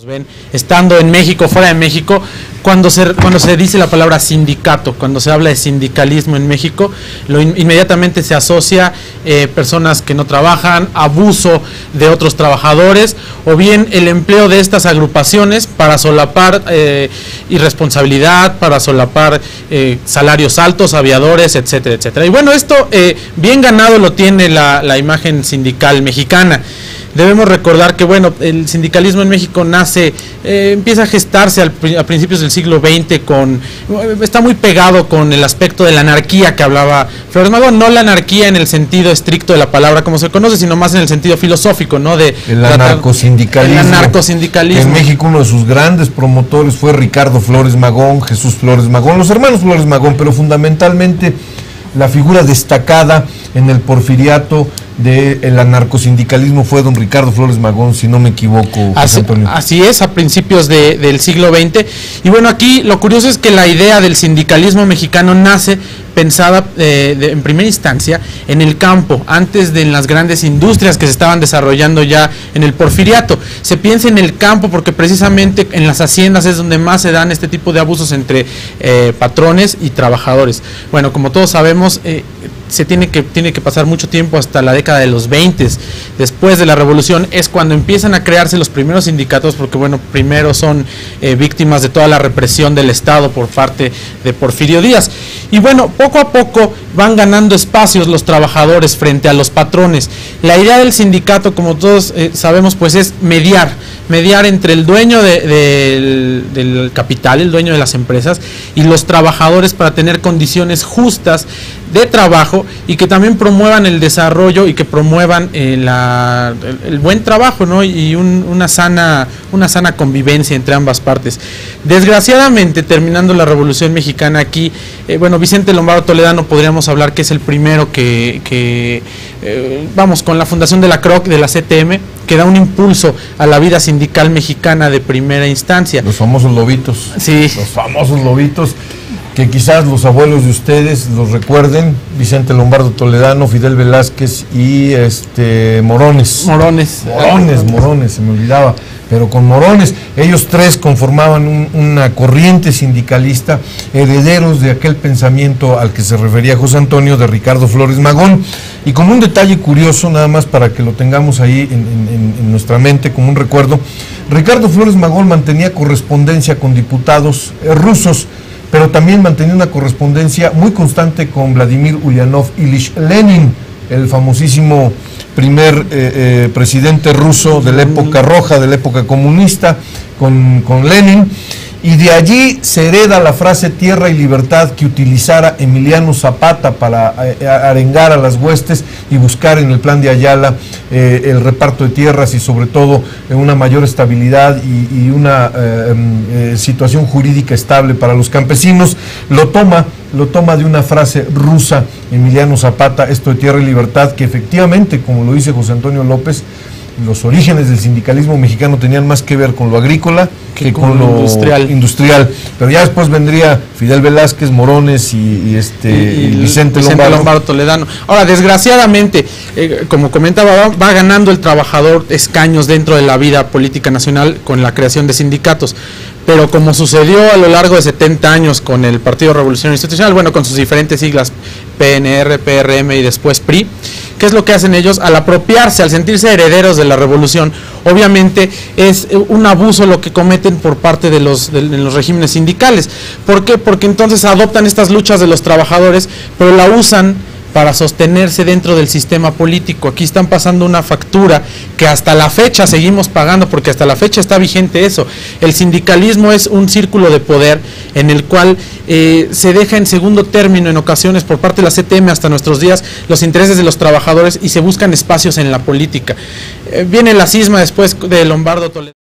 Ven, estando en México, fuera de México, cuando se dice la palabra sindicato, cuando se habla de sindicalismo en México, inmediatamente se asocia personas que no trabajan, abuso de otros trabajadores, o bien el empleo de estas agrupaciones para solapar irresponsabilidad, para solapar salarios altos, aviadores, etcétera, etcétera. Y bueno, esto bien ganado lo tiene la imagen sindical mexicana. Debemos recordar que, bueno, el sindicalismo en México nace, empieza a gestarse a principios del siglo XX, está muy pegado con el aspecto de la anarquía que hablaba Flores Magón, no la anarquía en el sentido estricto de la palabra como se conoce, sino más en el sentido filosófico, ¿no? El anarcosindicalismo. El anarcosindicalismo. En México uno de sus grandes promotores fue Ricardo Flores Magón, Jesús Flores Magón, los hermanos Flores Magón, pero fundamentalmente la figura destacada en el porfiriato del anarcosindicalismo fue don Ricardo Flores Magón, si no me equivoco, José Antonio. Así es, a principios del siglo XX. Y bueno, aquí lo curioso es que la idea del sindicalismo mexicano nace pensada en primera instancia en el campo, antes de en las grandes industrias que se estaban desarrollando ya en el porfiriato. Se piensa en el campo porque precisamente en las haciendas es donde más se dan este tipo de abusos entre patrones y trabajadores. Bueno, como todos sabemos, tiene que pasar mucho tiempo hasta la década de los 20. Después de la revolución es cuando empiezan a crearse los primeros sindicatos, porque bueno, primero son víctimas de toda la represión del Estado por parte de Porfirio Díaz. Y bueno, poco a poco van ganando espacios los trabajadores frente a los patrones. La idea del sindicato, como todos sabemos, pues es mediar entre el dueño del capital, el dueño de las empresas, y los trabajadores para tener condiciones justas de trabajo y que también promuevan el desarrollo y que promuevan el buen trabajo, ¿no? Y una sana convivencia entre ambas partes. Desgraciadamente, terminando la Revolución Mexicana aquí, bueno, Vicente Lombardo Toledano podríamos hablar que es el primero vamos, con la fundación de la CROC, de la CTM, que da un impulso a la vida sindical mexicana de primera instancia. Los famosos lobitos. Sí. Los famosos lobitos, que quizás los abuelos de ustedes los recuerden: Vicente Lombardo Toledano, Fidel Velázquez y Morones, se me olvidaba, pero con Morones, ellos tres conformaban una corriente sindicalista, herederos de aquel pensamiento al que se refería José Antonio, de Ricardo Flores Magón. Y como un detalle curioso, nada más para que lo tengamos ahí en nuestra mente como un recuerdo, Ricardo Flores Magón mantenía correspondencia con diputados rusos, pero también mantenía una correspondencia muy constante con Vladimir Ulyanov Ilich Lenin, el famosísimo primer presidente ruso de la época roja, de la época comunista, con Lenin. Y de allí se hereda la frase tierra y libertad que utilizara Emiliano Zapata para arengar a las huestes y buscar en el plan de Ayala el reparto de tierras y sobre todo una mayor estabilidad y una situación jurídica estable para los campesinos. Lo toma de una frase rusa Emiliano Zapata, esto de tierra y libertad, que efectivamente, como lo dice José Antonio López, los orígenes del sindicalismo mexicano tenían más que ver con lo agrícola que con lo industrial. Pero ya después vendría Fidel Velázquez, Morones y Vicente Lombardo Toledano. Ahora, desgraciadamente, como comentaba, va ganando el trabajador escaños dentro de la vida política nacional con la creación de sindicatos. Pero como sucedió a lo largo de 70 años con el Partido Revolucionario Institucional, bueno, con sus diferentes siglas, PNR, PRM y después PRI, ¿qué es lo que hacen ellos? Al apropiarse, al sentirse herederos de la revolución, obviamente es un abuso lo que cometen por parte de los regímenes sindicales. ¿Por qué? Porque entonces adoptan estas luchas de los trabajadores, pero la usan para sostenerse dentro del sistema político. Aquí están pasando una factura que hasta la fecha seguimos pagando, porque hasta la fecha está vigente eso. El sindicalismo es un círculo de poder en el cual se deja en segundo término en ocasiones por parte de la CTM hasta nuestros días los intereses de los trabajadores y se buscan espacios en la política. Viene la cisma después de Lombardo Toledano.